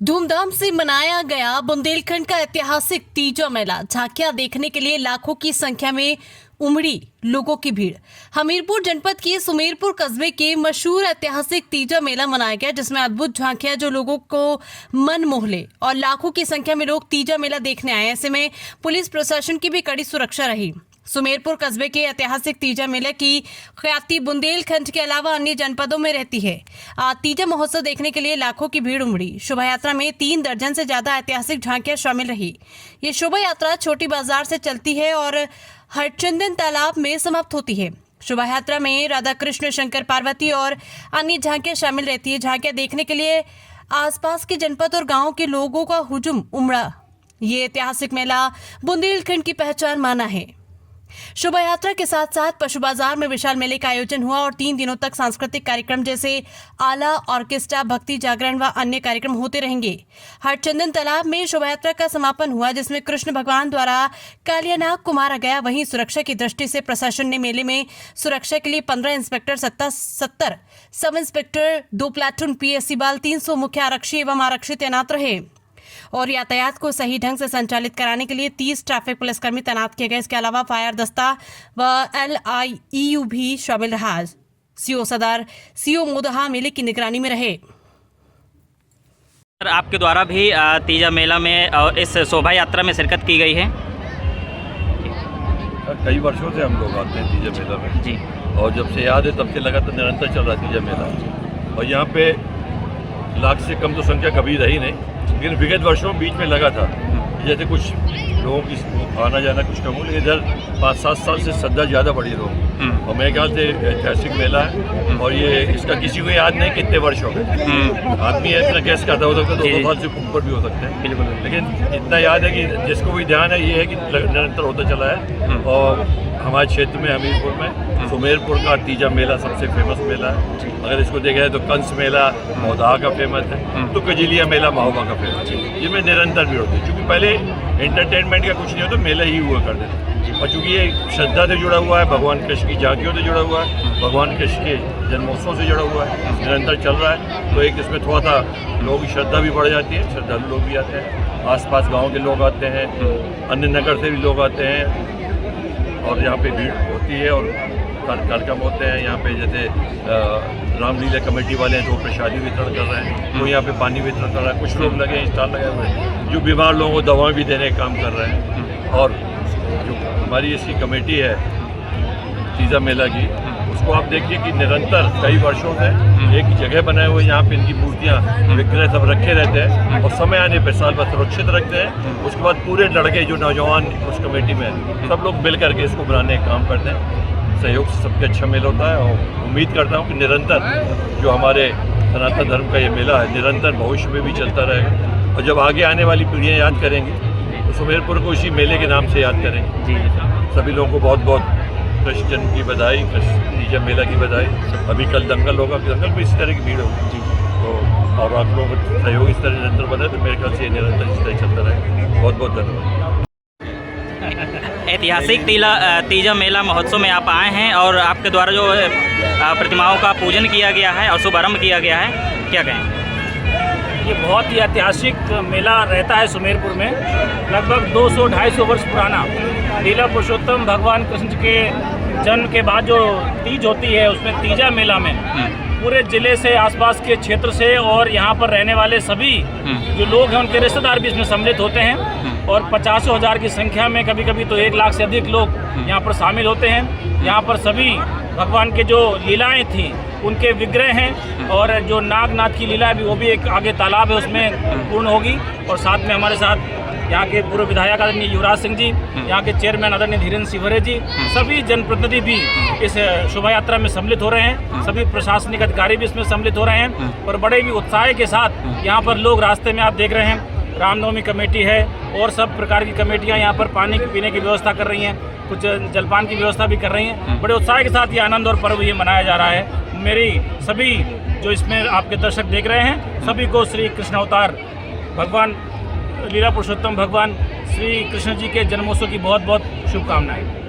धूमधाम से मनाया गया बुंदेलखंड का ऐतिहासिक तीजा मेला। झांकियां देखने के लिए लाखों की संख्या में उमड़ी लोगों की भीड़। हमीरपुर जनपद के सुमेरपुर कस्बे के मशहूर ऐतिहासिक तीजा मेला मनाया गया, जिसमें अद्भुत झांकियां जो लोगों को मन मोह ले और लाखों की संख्या में लोग तीजा मेला देखने आए। ऐसे में पुलिस प्रशासन की भी कड़ी सुरक्षा रही। सुमेरपुर कस्बे के ऐतिहासिक तीजा मेले की ख्याति बुंदेलखंड के अलावा अन्य जनपदों में रहती है। तीजा महोत्सव देखने के लिए लाखों की भीड़ उमड़ी। शोभा यात्रा में 3 दर्जन से ज्यादा ऐतिहासिक झांकियां शामिल रही। ये शोभा यात्रा छोटी बाजार से चलती है और हरचंदन तालाब में समाप्त होती है। शोभा यात्रा में राधा कृष्ण, शंकर पार्वती और अन्य झांकियां शामिल रहती है। झांकियां देखने के लिए आसपास के जनपद और गाँव के लोगों का हुजूम उमड़ा। ये ऐतिहासिक मेला बुंदेलखंड की पहचान माना है। शोभा यात्रा के साथ साथ पशु बाजार में विशाल मेले का आयोजन हुआ और 3 दिनों तक सांस्कृतिक कार्यक्रम जैसे आला, ऑर्केस्ट्रा, भक्ति जागरण व अन्य कार्यक्रम होते रहेंगे। हरचंदन तालाब में शोभा यात्रा का समापन हुआ, जिसमें कृष्ण भगवान द्वारा कालियानाग को मारा गया। वहीं सुरक्षा की दृष्टि से प्रशासन ने मेले में सुरक्षा के लिए 15 inspector, 70 sub inspector, 2 platoon PSC बल, 300 मुख्य आरक्षी एवं आरक्षी तैनात रहे और यातायात को सही ढंग से संचालित कराने के लिए 30 ट्रैफिक पुलिसकर्मी तैनात किए गए। इसके अलावा फायर दस्ता व LIEU भी शामिल रहा। सीओ सदर, सीओ मोदहा मेले की निगरानी में रहे। आपके द्वारा भी तीजा मेला में और इस शोभा यात्रा में शिरकत की गई है। कई वर्षों से हम लोग आते हैं तीजा मेला में जी, और जब से याद है तब से लगातार निरंतर चल रहा है तीजा मेला। और यहाँ पे लाख से कम तो संख्या कभी रही नहीं, लेकिन विगत वर्षों बीच में लगा था। जैसे कुछ लोगों की आना जाना कुछ कम हो, लेकिन इधर 5-7 साल से श्रद्धा ज़्यादा बढ़ी लोग। और मेरे ख्याल से ऐतिहासिक मेला है और ये इसका किसी को याद नहीं कितने वर्ष हो गए। आदमी है इतना गैस करता हो सकता है, 2 साल से ऊपर भी हो सकते हैं बिल्कुल, लेकिन इतना याद है कि जिसको भी ध्यान है ये है कि निरंतर होता चला है। और हमारे क्षेत्र में हमीरपुर में सुमेरपुर का तीजा मेला सबसे फेमस मेला है। अगर इसको देखा जाए तो कंस मेला मौदाह का फेमस है, तो कजिलिया मेला महोबा का फेमस है। जिसमें निरंतर भी होती है, क्योंकि पहले एंटरटेनमेंट का कुछ नहीं होता, मेला ही हुआ करते थे। और चूँकि ये श्रद्धा से जुड़ा हुआ है, भगवान कृष्ण की झांकियों से जुड़ा हुआ है, भगवान कृष्ण के जन्मोत्सव से जुड़ा हुआ है, निरंतर चल रहा है, तो एक इसमें थोड़ा सा लोगों की श्रद्धा भी बढ़ जाती है। श्रद्धालु लोग भी आते हैं, आसपास गाँव के लोग आते हैं, अन्य नगर से भी लोग आते हैं और यहाँ पे भीड़ होती है और कार्यक्रम होते हैं। यहाँ पे जैसे रामलीला कमेटी वाले हैं तो प्रसादी वितरण कर रहे हैं, तो यहाँ पे पानी वितरण कर रहे हैं। कुछ लोग लगे हैं, स्टॉल लगे हुए हैं जो बीमार लोगों को दवाएं भी देने का काम कर रहे हैं। और जो हमारी इसकी कमेटी है तीजा मेला की, उसको आप देखिए कि निरंतर कई वर्षों से एक ही जगह बनाए हुए यहाँ पे इनकी मूर्तियाँ विक्रय सब रखे रहते हैं और समय आने पर साल भर सुरक्षित रखते हैं। उसके बाद पूरे लड़के जो नौजवान उस कमेटी में सब लोग मिल करके इसको बनाने का काम करते हैं। सहयोग से सबके अच्छा मेल होता है और उम्मीद करता हूँ कि निरंतर जो हमारे सनातन धर्म का ये मेला है निरंतर भविष्य में भी चलता रहेगा। और जब आगे आने वाली पीढ़ियाँ याद करेंगी तो सुमेरपुर को इसी मेले के नाम से याद करेंगे। सभी लोगों को बहुत बहुत कृष्ण जन्म की बधाई, कृष्ण तीजा मेला की बधाई। अभी कल दंगल होगा, दंगल में इसी तरह की भीड़ होगी, तो और आप लोगों का सहयोग इस तरह निरंतर बने तो मेरे ख्याल से निरंतर इस तरह चलता रहेगा। बहुत बहुत धन्यवाद। ऐतिहासिक तीजा मेला महोत्सव में आप आए हैं और आपके द्वारा जो प्रतिमाओं का पूजन किया गया है और शुभारंभ किया गया है, क्या कहें? ये बहुत ही ऐतिहासिक मेला रहता है सुमेरपुर में। लगभग 200-250 वर्ष पुराना लीला पुरुषोत्तम भगवान कृष्ण के जन्म के बाद जो तीज होती है, उसमें तीजा मेला में पूरे ज़िले से, आसपास के क्षेत्र से और यहाँ पर रहने वाले सभी जो लोग हैं उनके रिश्तेदार भी इसमें सम्मिलित होते हैं। और 50,000 की संख्या में, कभी कभी तो 1 लाख से अधिक लोग यहाँ पर शामिल होते हैं। यहाँ पर सभी भगवान के जो लीलाएं थी उनके विग्रह हैं और जो नागनाथ की लीला है वो भी एक आगे तालाब है उसमें पूर्ण होगी। और साथ में हमारे साथ यहाँ के पूर्व विधायक आदरणीय युवराज सिंह जी, यहाँ के चेयरमैन आदरणीय धीरेन्द्र सिंह जी, सभी जनप्रतिनिधि भी इस शोभा यात्रा में सम्मिलित हो रहे हैं। सभी प्रशासनिक अधिकारी भी इसमें सम्मिलित हो रहे हैं और बड़े भी उत्साह के साथ यहाँ पर लोग रास्ते में आप देख रहे हैं। रामनवमी कमेटी है और सब प्रकार की कमेटियाँ यहाँ पर पानी पीने की व्यवस्था कर रही हैं, कुछ जलपान की व्यवस्था भी कर रही हैं। बड़े उत्साह के साथ ये आनंद और पर्व ये मनाया जा रहा है। मेरी सभी जो इसमें आपके दर्शक देख रहे हैं सभी को श्री कृष्ण अवतार भगवान लीला पुरुषोत्तम भगवान श्री कृष्ण जी के जन्मोत्सव की बहुत बहुत शुभकामनाएं।